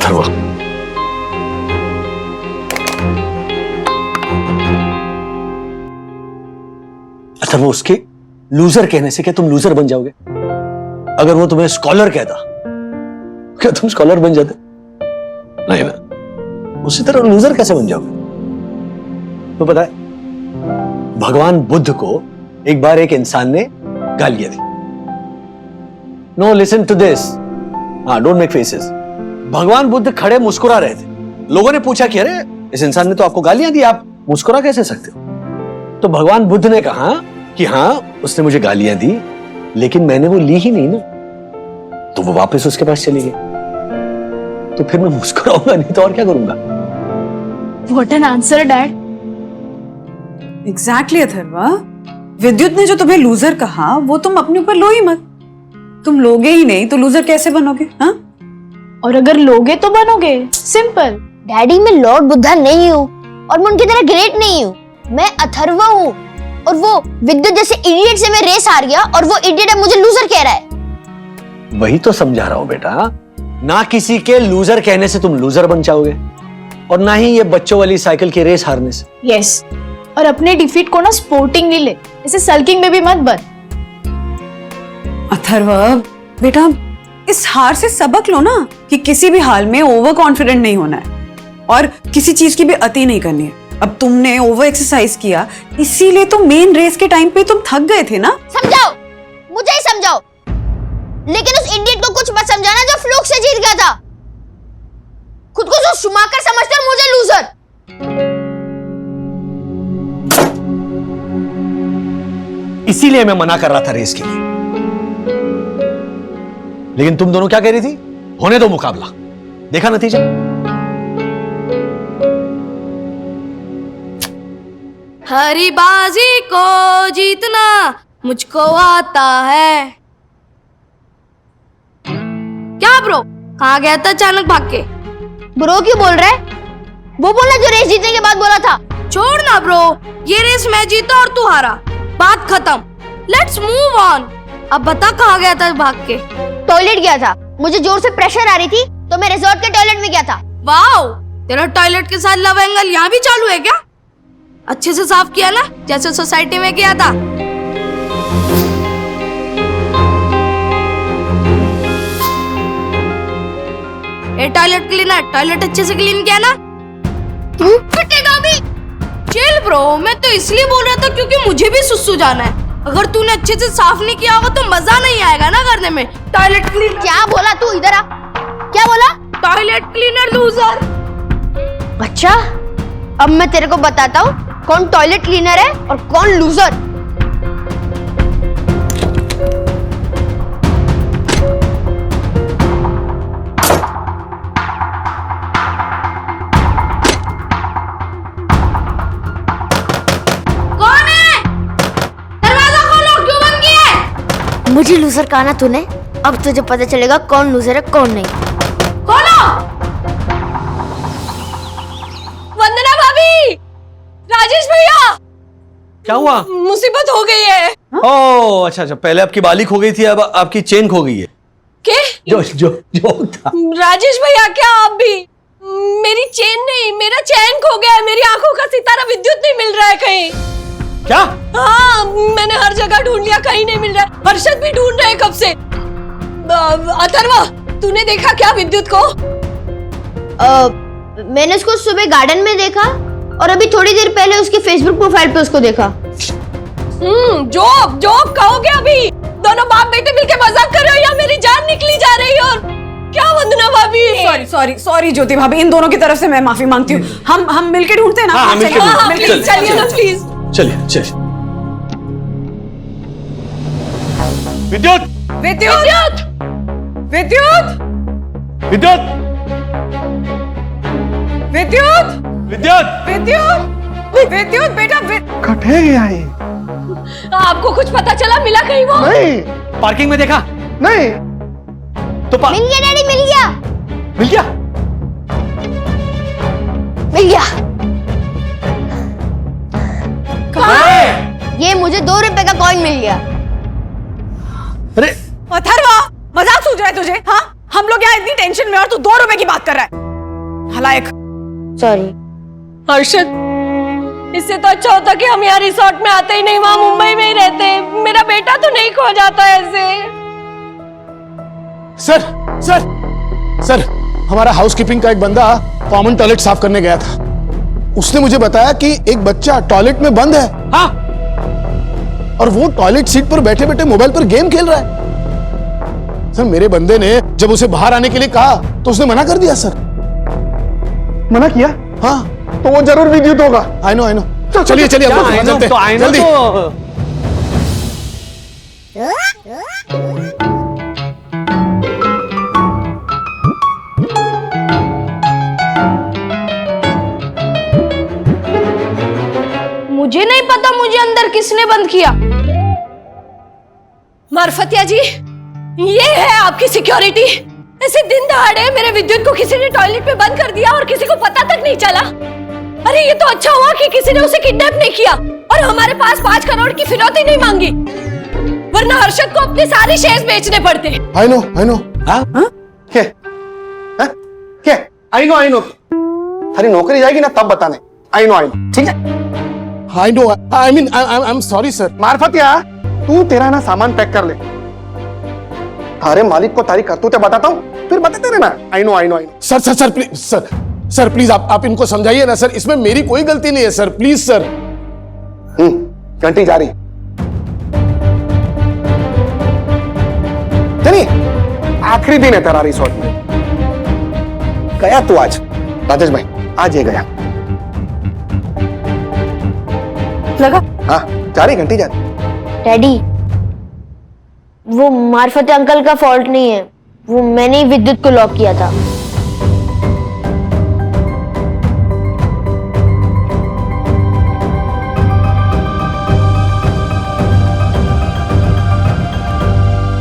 अथर्व, अथर्व, उसके लूजर कहने से क्या तुम लूजर बन जाओगे? अगर वो तुम्हें स्कॉलर कहता, क्या तुम स्कॉलर बन जाते? नहीं ना, उसी तरह लूजर कैसे बन जाओगे? तो पता है, भगवान बुद्ध को एक बार एक इंसान ने गालियां दी। नो, लिसन टू दिस, हाँ, डोंट मेक फेसेस। भगवान बुद्ध खड़े मुस्कुरा रहे थे। लोगों ने पूछा कि अरे, इस इंसान ने तो आपको गालियां दी, आप मुस्कुरा कैसे सकते हो? तो भगवान बुद्ध ने कहा कि हाँ, उसने मुझे गालियां दी, लेकिन मैंने वो ली ही नहीं ना, तो वो वापस उसके पास चली गई। तो फिर मैं मुस्कुराऊंगा नहीं तो और क्या करूंगा? What an answer, Dad. Exactly Atharva, विद्युत ने जो तुम्हें लूजर कहा वो तुम अपने ऊपर लो ही मत। तुम लोगे ही नहीं तो लूजर कैसे बनोगे? हाँ, और अगर लोगे तो बनोगे, सिंपल। डैडी, मैं लॉर्ड बुद्धा नहीं हूँ और मैं उनकी तरह ग्रेट नहीं हूँ। मैं अथर्वा हूँ और वो विद्युत जैसे इडियट से मैं रेस हार गया और वो इडियट अब मुझे लूजर कह रहा है। वही तो समझा रहा हूं बेटा, ना किसी के लूजर कहने से तुम लूजर बन जाओगे और ना ही ये बच्चों वाली साइकिल की रेस हारने से। यस, और अपने डिफीट को ना स्पोर्टिंग नहीं ले, इसे सल्किंग में भी मत बन। अथर्वा बेटा, इस हार से सबक लो ना कि किसी भी हाल में ओवर कॉन्फिडेंट नहीं होना है और किसी चीज की भी अति नहीं करनी है। अब तुमने ओवर एक्सरसाइज किया, इसीलिए तो मेन रेस के टाइम पे तुम थक गए थे ना। समझाओ, मुझे ही समझाओ, लेकिन उस इडियट को कुछ मत समझाना जो फ्लूक से जीत गया था। खुद को जो शुमाकर समझते और मुझे लूजर। इसीलिए मैं मना कर रहा था रेस के लिए, लेकिन तुम दोनों क्या कह रही थी? होने दो मुकाबला, देखा नतीजा। हरी बाजी को जीतना मुझको आता है। क्या ब्रो, कहाँ गया था अचानक भाग के? ब्रो क्यों बोल रहा है? वो बोला जो रेस जीतने के बाद बोला था। छोड़ ना ब्रो, ये रेस मैं जीता और तू हारा, बात खत्म। Let's move on. अब बता कहाँ गया था भाग के? टॉयलेट गया था, मुझे जोर से प्रेशर आ रही थी तो मैं रिजॉर्ट के टॉयलेट में गया था। वाओ, तेरा टॉयलेट के साथ लव एंगल यहाँ भी चालू है क्या? अच्छे से साफ किया ना, जैसे सोसाइटी में किया था? ए टॉयलेट क्लीनर, टॉयलेट अच्छे से क्लीन किया ना? तू पिटेगा भी। चिल ब्रो, मैं तो इसलिए बोल रहा था क्योंकि मुझे भी सुसु जाना है। अगर तूने अच्छे से साफ नहीं किया होगा तो मजा नहीं आएगा ना करने में। Toilet cleaner. क्या बोला तू? इधर आ। क्या बोला? Toilet cleaner loser. अच्छा, अब मैं तेरे को बताता हूँ कौन टॉयलेट क्लीनर है और कौन लूजर। कौन है? दरवाजा खोलो, क्यों बंद किया है? मुझे लूजर कहा ना तूने, अब तुझे पता चलेगा कौन लूजर है कौन नहीं। खोलो। वंदना भाभी, राजेश भैया, क्या हुआ? मुसीबत हो गई है। ओह, अच्छा अच्छा, पहले आपकी बाली खो गई थी, अब आपकी चेन खो गई है। क्या? जो जो जो था। राजेश भैया, क्या आप भी? मेरी चेन नहीं, मेरा चैन खो गया है। मेरी आंखों का सितारा विद्युत नहीं मिल रहा है कहीं। क्या? हाँ, मैंने हर जगह ढूंढ लिया, कहीं नहीं मिल रहा है। हर्षद भी ढूंढ रहे हैं कब से। अथर्वा, तूने देखा क्या विद्युत को? मैंने उसको सुबह गार्डन में देखा और अभी थोड़ी देर पहले उसकी फेसबुक प्रोफाइल पे उसको देखा। जोक जोक कहोगे अभी? दोनों बाप बेटे मिलके मजाक कर रहे हो या मेरी जान निकली जा रही है? और क्या वंदना भाभी? सॉरी सॉरी सॉरी ज्योति भाभी, इन दोनों की तरफ से मैं माफी मांगती हूँ। हम मिलके ढूंढते हैं ना। हाँ, मिलके ढूंढते हैं। प्लीज चलिए ना, प्लीज। चलिए चलिए। विद्युत, विद्युत, विद्युत, विद्युत, विद्युत, विद्युत, विद्युत, विद्युत बेटा, कटे गया है। आपको कुछ पता चला? मिला कहीं वो? नहीं पार्किंग में देखा? नहीं। तो मिल गया डैडी, मिल गया। मिल गया? मिल गया। कहाँ है? ये मुझे 2 रुपए का कॉइन मिल गया। अरे अथर्वा, मजाक सूझ रहा है तुझे? हाँ, हम लोग यहाँ इतनी टेंशन में और तू 2 रुपए की बात कर रहा है, नालायक। सॉरी। हर्षद, इससे तो अच्छा होता कि हम यहाँ रिसोर्ट में आते ही नहीं, वहां मुंबई में ही रहते। मेरा बेटा तो नहीं खो जाता ऐसे। सर सर सर, हमारा हाउसकीपिंग का एक बंदा कॉमन टॉयलेट साफ करने गया था। उसने मुझे बताया कि एक बच्चा टॉयलेट में बंद है। हाँ, और वो टॉयलेट सीट पर बैठे बैठे मोबाइल पर गेम खेल रहा है। सर, मेरे बंदे ने जब उसे बाहर आने के लिए कहा तो उसने मना कर दिया। सर, मना किया? हाँ, तो वो जरूर विद्युत होगा। I know. चलिए चलिए, अब लोग चलते हैं, जल्दी। मुझे नहीं पता मुझे अंदर किसने बंद किया। मार्फतिया जी, ये है आपकी सिक्योरिटी। ऐसे दिन दहाड़े मेरे विद्युत को किसी ने टॉयलेट में बंद कर दिया और किसी को पता तक नहीं चला। अरे ये तो अच्छा हुआ कि किसी ने उसे किडनैप नहीं किया और हमारे पास 5 करोड़ की फिरौती नहीं मांगी, वरना हर्षद को अपने सारे शेयर्स बेचने पड़ते। I know. क्या? I know. थारी नौकरी जाएगी ना तब बताने। आई नो, ठीक है? I know, I am sorry sir. Marfatia, तू तेरा ना सामान पैक कर ले। थारे मालिक को तारी करतूतें बताता हूँ, फिर बताते रहना। I know. Sir please, sir please, आप इनको समझाइए ना सर, इसमें मेरी कोई गलती नहीं है सर, प्लीज सर। घंटी जा रही। चलिए, आखिरी दिन है तेरा रिसोर्ट में। गया तू आज? राजेश भाई, आज ये गया। लगा? हाँ, जा रही, घंटी जा रही। डैडी, वो मार्फत अंकल का फॉल्ट नहीं है, वो मैंने ही विद्युत को लॉक किया था।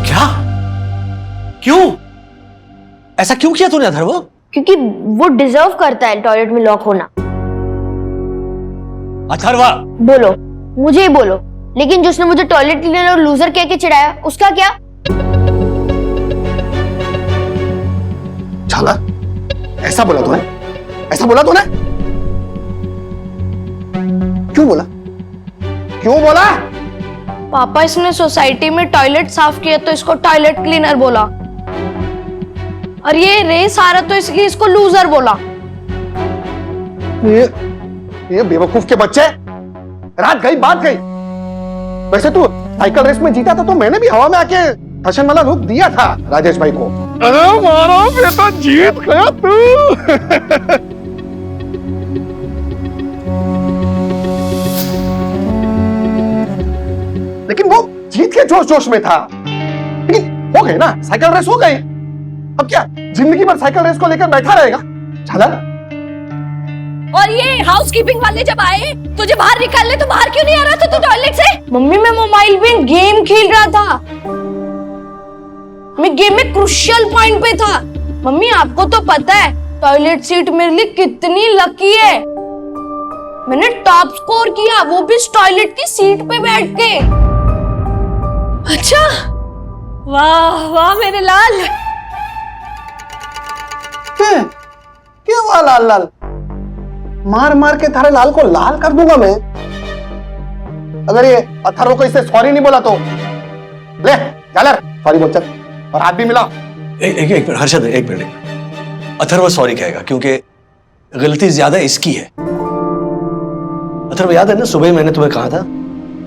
क्या? क्यों? ऐसा क्यों किया तूने अथर्व? क्योंकि वो डिजर्व करता है टॉयलेट में लॉक होना। अथर्वा, बोलो, मुझे ही बोलो, लेकिन जिसने मुझे टॉयलेट क्लीनर और लूजर कह के चिढ़ाया, उसका क्या? झाला, ऐसा बोला तूने? ऐसा बोला तूने? क्यों बोला? पापा, इसने सोसाइटी में टॉयलेट साफ किया तो इसको टॉयलेट क्लीनर बोला, और ये रेस आ रहा तो इसलिए इसको लूजर बोला। ये बेवकूफ के बच्चे, रात गई बात गई। वैसे तू साइकिल रेस में जीता था तो मैंने भी हवा में आके फैशन वाला रुख दिया था राजेश भाई को। अरे मारो बेटा, जीत गया तू। लेकिन वो जीत के जोश में था। लेकिन हो गई ना, साइकिल रेस हो गई। अब क्या जिंदगी भर साइकिल रेस को लेकर बैठा रहेगा? झाला। और ये हाउसकीपिंग वाले जब आए तुझे बाहर निकालने, तो बाहर क्यों नहीं आ रहा था तू टॉयलेट से? मम्मी, मैं मोबाइल पे गेम खेल रहा था। मैं गेम में क्रुशियल पॉइंट पे था। मम्मी, आपको तो पता है टॉयलेट सीट मेरे लिए कितनी लकी है। मैंने टॉप स्कोर किया, वो भी इस टॉयलेट की सीट पे बैठ के। अच्छा, वाह वाह मेरे लाल। क्या हुआ लाल? मार के थारे लाल को लाल कर दूंगा मैं। अगर ये अथर्व को इससे सॉरी नहीं बोला तो ले जालर, सॉरी बोल चल, और हाथ भी मिला। एक मिनट हर्षद, एक मिनट। अथर्व सॉरी कहेगा क्योंकि गलती ज्यादा इसकी है। अथर्व, याद है ना सुबह मैंने तुम्हें कहा था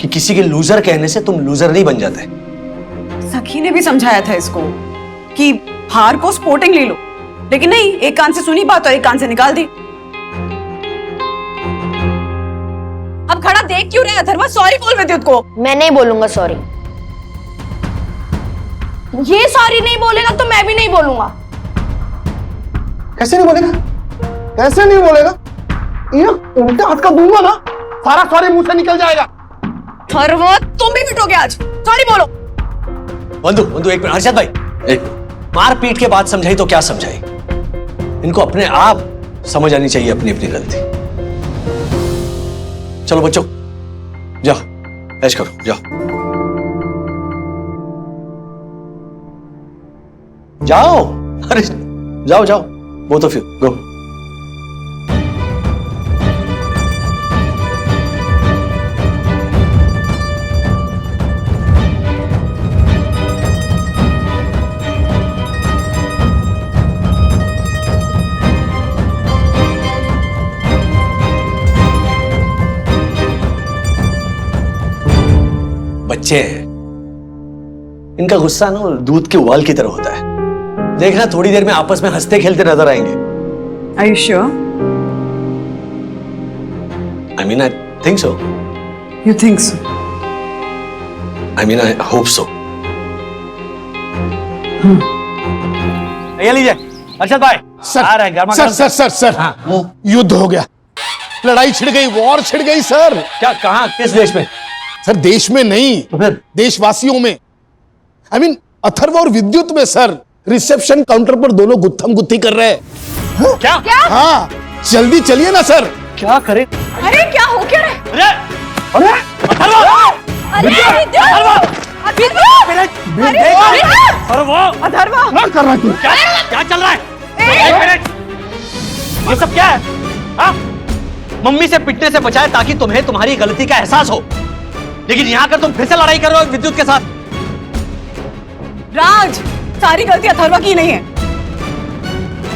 कि किसी के लूजर कहने से तुम लूजर नहीं बन जाते। सखी ने भी समझाया था इसको कि हार को स्पोर्टिंग ले लो, लेकिन नहीं, एक कान से सुनी बात और एक कान से निकाल दी। अब खड़ा देख क्यों रहे अथर्वा? सॉरी बोल विद्युत को। मैं नहीं बोलूंगा सॉरी। ये सॉरी नहीं बोलेगा तो मैं भी नहीं बोलूंगा। कैसे नहीं बोलेगा? ये उल्टे हाथ का दूंगा ना, सारा सॉरी मुंह से निकल जाएगा। अथर्वा, तुम भी पिटोगे आज। सॉरी बोलो। बंधु एक मिनट। हर्षद भाई, मार पीट के बाद समझाई तो क्या समझाई? इनको अपने आप समझ आनी चाहिए अपनी अपनी गलती। चलो बच्चों, जाओ ऐश करो, जाओ। अरे जाओ जाओ, both of you go. बच्चे हैं, इनका गुस्सा ना दूध के उबाल की तरह होता है। देखना थोड़ी देर में आपस में हंसते खेलते नजर आएंगे। Are you sure? I mean, I think so. You think so? I mean, I hope so. ये लीजिए अर्षद भाई। सर आ रहा है गर्मा सर गर्म। सर सर सर हाँ। युद्ध हो गया, लड़ाई छिड़ गई, वॉर छिड़ गई सर। क्या, कहां, किस देश में? सर देश में नहीं, तो फिर? देशवासियों में। आई मीन अथर्व और विद्युत में सर। रिसेप्शन काउंटर पर दोनों गुत्थम गुत्थी कर रहे हैं। क्या हाँ, जल्दी चलिए ना सर। क्या करे? अरे क्या हो क्या रहा है? अरे अरे अरे वो अथर्वा क्या कर रहा है तू? क्या चल रहा है? एक मिनट, ये सब क्या है? हाँ? मम्मी से पिटने से बचाए ताकि तुम्हें तुम्हारी गलती का एहसास हो, लेकिन यहाँ कर तुम फिर से लड़ाई कर रहे हो विद्युत के साथ। राज, सारी गलती अथर्वा की नहीं है।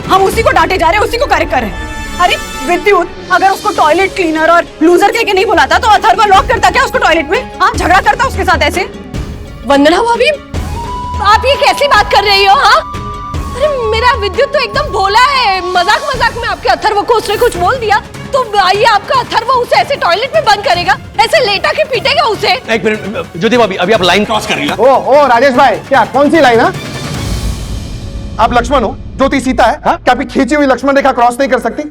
हम उसी को डांटे जा रहे हैं, उसी को करेक्ट कर रहे हैं। अरे विद्युत, अगर उसको टॉयलेट क्लीनर और लूजर कह के नहीं बुलाता तो अथर्वा लॉक करता क्या उसको टॉयलेट में? हाँ, झगड़ा करता उसके साथ ऐसे। वंदना भाभी, आप ये कैसी बात कर रही हो? हाँ, अरे मेरा विद्युत तो एकदम भोला है। मजाक मजाक में आपके अथर्व को उसने कुछ बोल दिया तो आइए आपका अथर्व उसे ऐसे टॉयलेट में बंद करेगा, ऐसे लेटा के पीटेगा उसे। एक मिनट ज्योति भाभी, अभी आप लाइन क्रॉस कर रही हो। ओ राजेश भाई, क्या कौन सी लाइन है? आप लक्ष्मण हो, ज्योति सीता है। हाँ? क्या अभी खींची हुई लक्ष्मण रेखा क्रॉस नहीं कर सकती?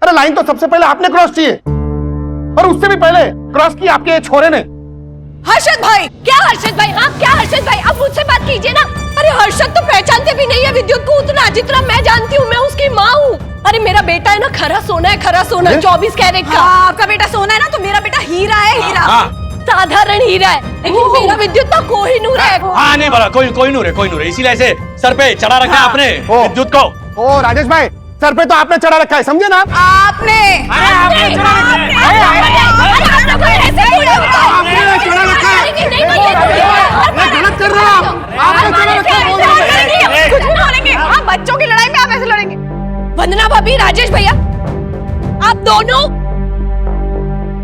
अरे लाइन तो सबसे पहले आपने क्रॉस किए, और उससे भी पहले क्रॉस की आपके छोरे ने। हर्षद भाई, क्या हर्षद भाई? हाँ क्या हर्षद भाई, अब मुझसे बात कीजिए ना। अरे हर्षद तो पहचानते भी नहीं है विद्युत को उतना जितना मैं जानती हूँ। मैं उसकी माँ हूँ। अरे मेरा बेटा है ना, खरा सोना है, खरा सोना, 24 कैरेट का। हाँ, आपका बेटा सोना है ना, तो मेरा बेटा हीरा है, हीरा। साधारण हीरा है, लेकिन मेरा विद्युत तो कोहिनूर है। हाँ नहीं बोला, कोई नूर है, इसीलिए ऐसे सर पे चढ़ा रखा है आपने विद्युत को। ओ राजेश भाई, सर पे तो आपने चढ़ा रखा है, समझे ना? आपने आपने चढ़ा रखा है। मैं गलत कर रहा हूँ। आपने चढ़ा रखा है। कुछ नहीं बोलेंगे। हाँ, बच्चों की लड़ाई में आप ऐसे लड़ेंगे? वंदना भाभी, राजेश भैया, आप दोनों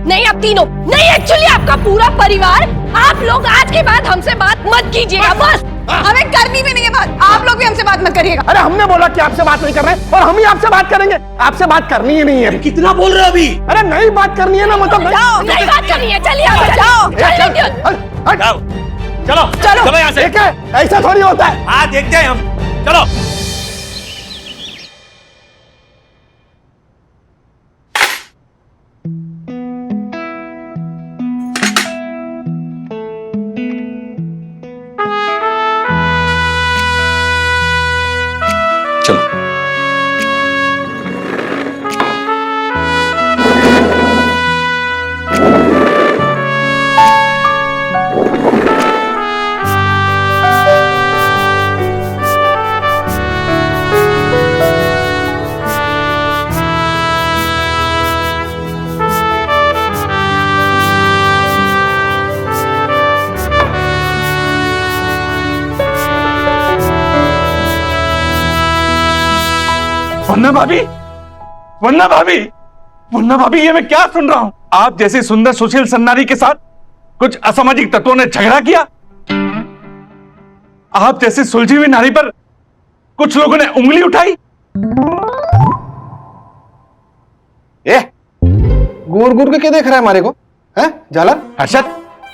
नहीं, आप तीनों नहीं, एक्चुअली आपका पूरा परिवार, आप लोग आज के बाद हमसे बात मत कीजिएगा बस। हमें करनी भी नहीं है बात, आप लोग भी हमसे बात मत करिएगा। अरे हमने बोला कि आपसे बात नहीं कर रहे, और हम ही आपसे बात करेंगे। आपसे बात करनी ही नहीं है। कितना बोल रहे हो अभी? अरे नहीं बात करनी है ना, मतलब जाओ, नहीं बात करनी है, चलिए आप जाओ। जाओ, चलो चलो यहाँ से। ठीक है, ऐसा थोड़ी होता है। हाँ देखते हैं हम, चलो। चलो वन्ना भाभी, वन्ना भाभी, वन्ना भाभी, ये मैं क्या सुन रहा हूं? आप जैसे सुंदर सुशील सन्नारी के साथ कुछ असामाजिक तत्वों ने झगड़ा किया। आप जैसे सुलझी हुई नारी पर कुछ लोगों ने उंगली उठाई। घूर घूर के क्या देख रहा है हमारे को? हैं झालर? हर्षद,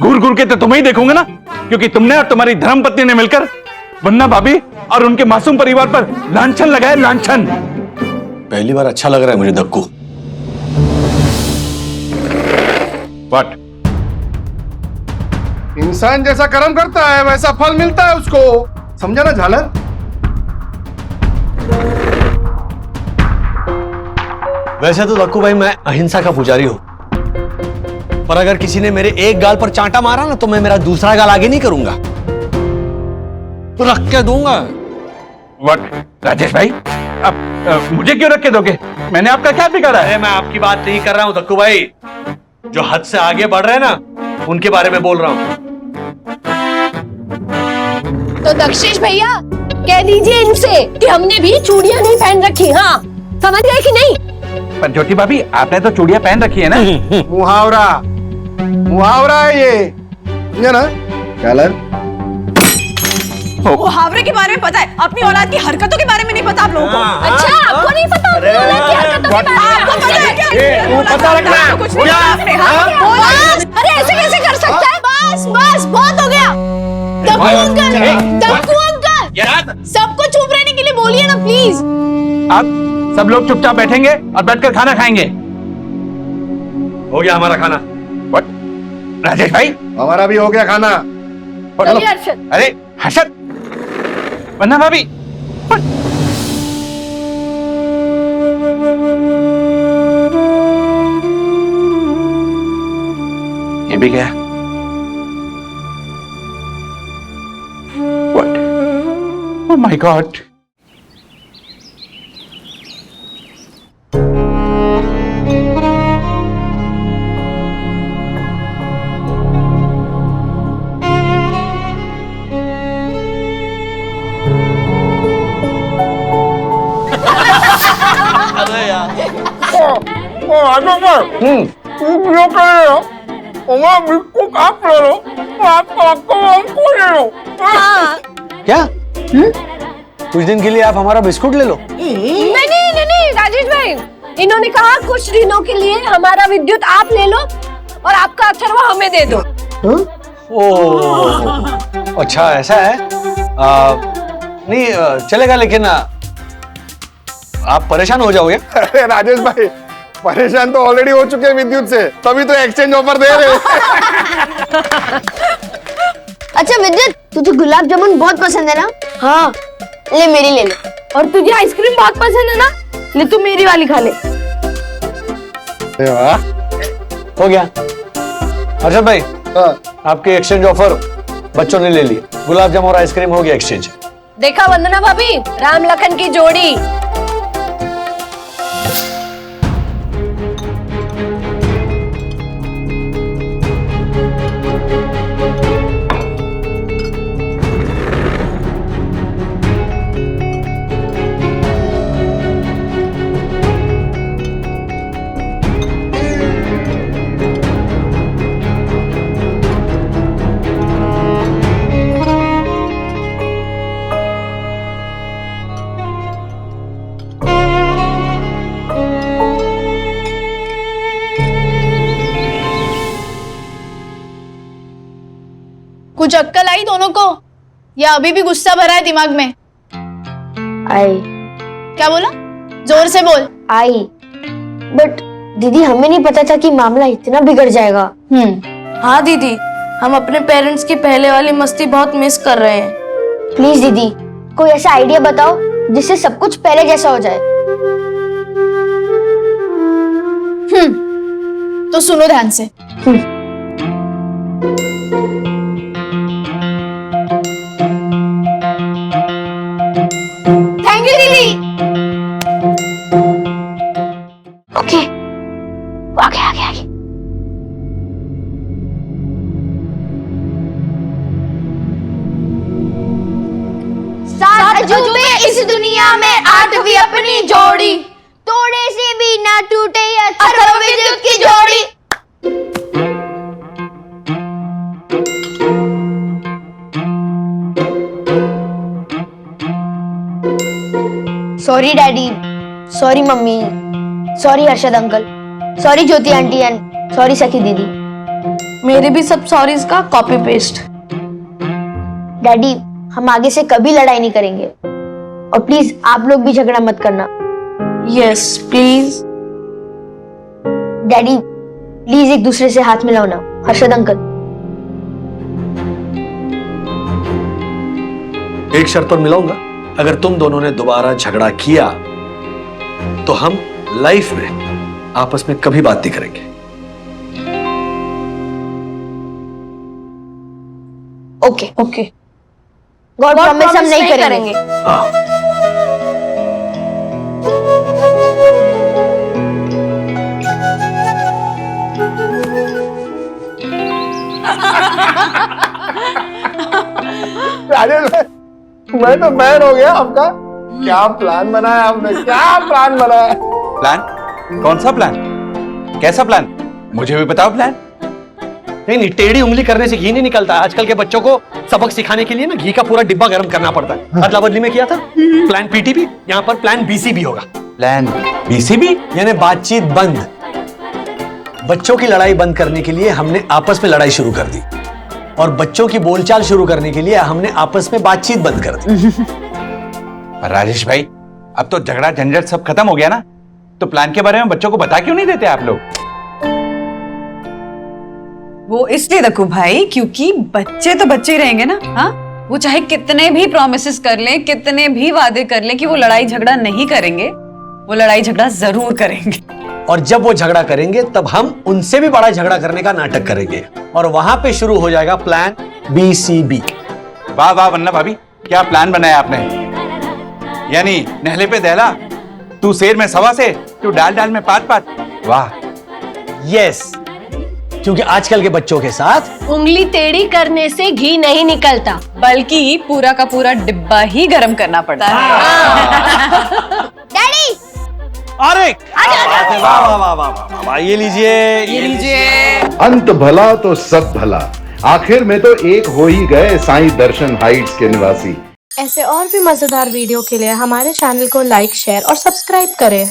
घूर घूर के तो तुम्हें ही देखूंगा ना, क्योंकि तुमने और तुम्हारी धर्मपत्नी ने मिलकर वन्ना भाभी और उनके मासूम परिवार पर लांछन लगाया, लांछन। पहली बार अच्छा लग रहा है मुझे दक्कू। व्हाट? इंसान जैसा कर्म करता है वैसा फल मिलता है उसको, समझा ना झालर? वैसे तो दक्कू भाई मैं अहिंसा का पुजारी हूं, पर अगर किसी ने मेरे एक गाल पर चांटा मारा ना तो मैं मेरा दूसरा गाल आगे नहीं करूंगा, तो रख के दूंगा। व्हाट राजेश भाई, अब मुझे क्यों रख के दोगे? मैंने आपका क्या बिगाड़ा है? अरे मैं आपकी बात नहीं कर रहा हूं धक्कू भाई, जो हद से आगे बढ़ रहे हैं ना उनके बारे में बोल रहा हूं। तो दक्षेश भैया कह दीजिए इनसे कि हमने भी चूड़ियां नहीं पहन रखी। हाँ, समझ गए कि नहीं? पर ज्योति भाभी, आपने तो चूड़ियां पहन रखी है ना? मुहावरा मुहावरा है ये ना कलर। मुहावरे के बारे में पता है, अपनी औलाद की हरकतों के बारे में नहीं पता आप लोगों को? अच्छा, आपको नहीं पता अपनी औलाद की हरकतों के बारे में? आपको पता है क्या? तू पता रखना है। कुछ नहीं पता आपने, हाँ? बस, अरे ऐसे कैसे कर सकता है? बस बस बहुत हो गया। दक्कू अंकल, दक्कू अंकल, सबको चुप रहने के लिए बोलिए ना प्लीज। आप सब लोग चुपचाप बैठेंगे और बैठकर खाना खाएंगे। हो गया हमारा खाना। व्हाट राजेश भाई? हमारा भी हो गया खाना। चलिए हर्षद। अरे हर्षद, वन्ना भाभी, ये भी गया। What? Oh my God! अरे यार क्या? कुछ दिन के लिए आप हमारा बिस्कुट ले लो। नहीं राजेश भाई, इन्होंने कहा कुछ दिनों के लिए हमारा विद्युत आप ले लो और आपका अथर्वा हमें दे दो। ओह अच्छा ऐसा है। नहीं चलेगा, लेकिन आप परेशान हो जाओगे। अरे राजेश भाई, परेशान तो ऑलरेडी हो चुके हैं विद्युत से, तभी तो एक्सचेंज ऑफर दे रहे हैं। अच्छा विद्युत, तुझे गुलाब जामुन बहुत पसंद है ना? हाँ, ले मेरी ले ले। और तुझे आइसक्रीम बहुत पसंद है ना? ले तू मेरी वाली खा ले। हो गया। हर्षद भाई, हाँ। आपके एक्सचेंज ऑफर बच्चों ने ले ली। गुलाब जामुन और आइसक्रीम हो गया एक्सचेंज। देखा वंदना भाभी, राम लखन की जोड़ी। कुछ अक्कल आई दोनों को या अभी भी गुस्सा भरा है दिमाग में? आई। क्या बोला? जोर से बोल। आई। बट दीदी, हमें नहीं पता था कि मामला इतना बिगड़ जाएगा। हाँ दीदी, हम अपने पेरेंट्स की पहले वाली मस्ती बहुत मिस कर रहे हैं। प्लीज दीदी, कोई ऐसा आइडिया बताओ जिससे सब कुछ पहले जैसा हो जाए। तो सुनो ध्यान से। थैंक यू दीदी। ओके, आगे आगे आगे। सात अजूबे इस दुनिया में, आठवीं अपनी जोड़ी, तोड़े से भी ना टूटे अथर्व विद्युत की जोड़ी। Sorry daddy, sorry mummy, sorry Harshad uncle, sorry Jyoti aunty and sorry सखी दीदी। मेरे भी सब सॉरीज का कॉपी पेस्ट। डैडी, हम आगे से कभी लड़ाई नहीं करेंगे और प्लीज आप लोग भी झगड़ा मत करना। Yes please. डैडी प्लीज एक दूसरे से हाथ मिलाओ ना। हर्षद अंकल, एक शर्त पर मिलाऊंगा, अगर तुम दोनों ने दोबारा झगड़ा किया तो हम लाइफ में आपस में कभी बात नहीं करेंगे। ओके ओके, गॉड प्रॉमिस हम नहीं करेंगे। हाँ। मैं तो फैन हो गया आपका। क्या प्लान बनाया आपने, क्या प्लान बनाया। प्लान? कौन सा प्लान? कैसा प्लान? मुझे भी बताओ प्लान। नहीं, टेढ़ी उंगली करने से घी नहीं निकलता। आजकल के बच्चों को सबक सिखाने के लिए ना घी का पूरा डिब्बा गर्म करना पड़ता है। अदला बदली में किया था प्लान पीटीबी, यहाँ पर प्लान बीसीबी होगा। प्लान बीसीबी यानी बातचीत बंद। बच्चों की लड़ाई बंद करने के लिए हमने आपस में लड़ाई शुरू कर दी, और बच्चों की बोलचाल शुरू करने के लिए हमने आपस में बातचीत बंद कर दी। पर राजेश भाई, अब तो झगड़ा झंझट सब खत्म हो गया ना, तो प्लान के बारे में बच्चों को बता क्यों नहीं देते आप लोग? वो इसलिए रखू भाई क्योंकि बच्चे तो बच्चे ही रहेंगे ना। हाँ, वो चाहे कितने भी प्रॉमिसेस कर लें, कितने भी वादे कर लें कि वो लड़ाई झगड़ा नहीं करेंगे, वो लड़ाई झगड़ा जरूर करेंगे। और जब वो झगड़ा करेंगे तब हम उनसे भी बड़ा झगड़ा करने का नाटक करेंगे, और वहां पे शुरू हो जाएगा प्लान बीसीबी। वाह वाह वन्ना भाभी, क्या प्लान बनाया आपने। यानी नहले पे दहला, तू शेर में सवा से, तू डाल डाल में पात पात। वाह। यस, क्योंकि आजकल के बच्चों के साथ उंगली टेढ़ी करने से घी नहीं निकलता, बल्कि पूरा का पूरा डिब्बा ही गर्म करना पड़ता है। डैडी अरे वाह वाह वाह वाह वाह, ये लीजिए, ये लीजिए। अंत भला तो सब भला, आखिर में तो एक हो ही गए साईं दर्शन हाइट्स के निवासी। ऐसे और भी मजेदार वीडियो के लिए हमारे चैनल को लाइक, शेयर और सब्सक्राइब करें।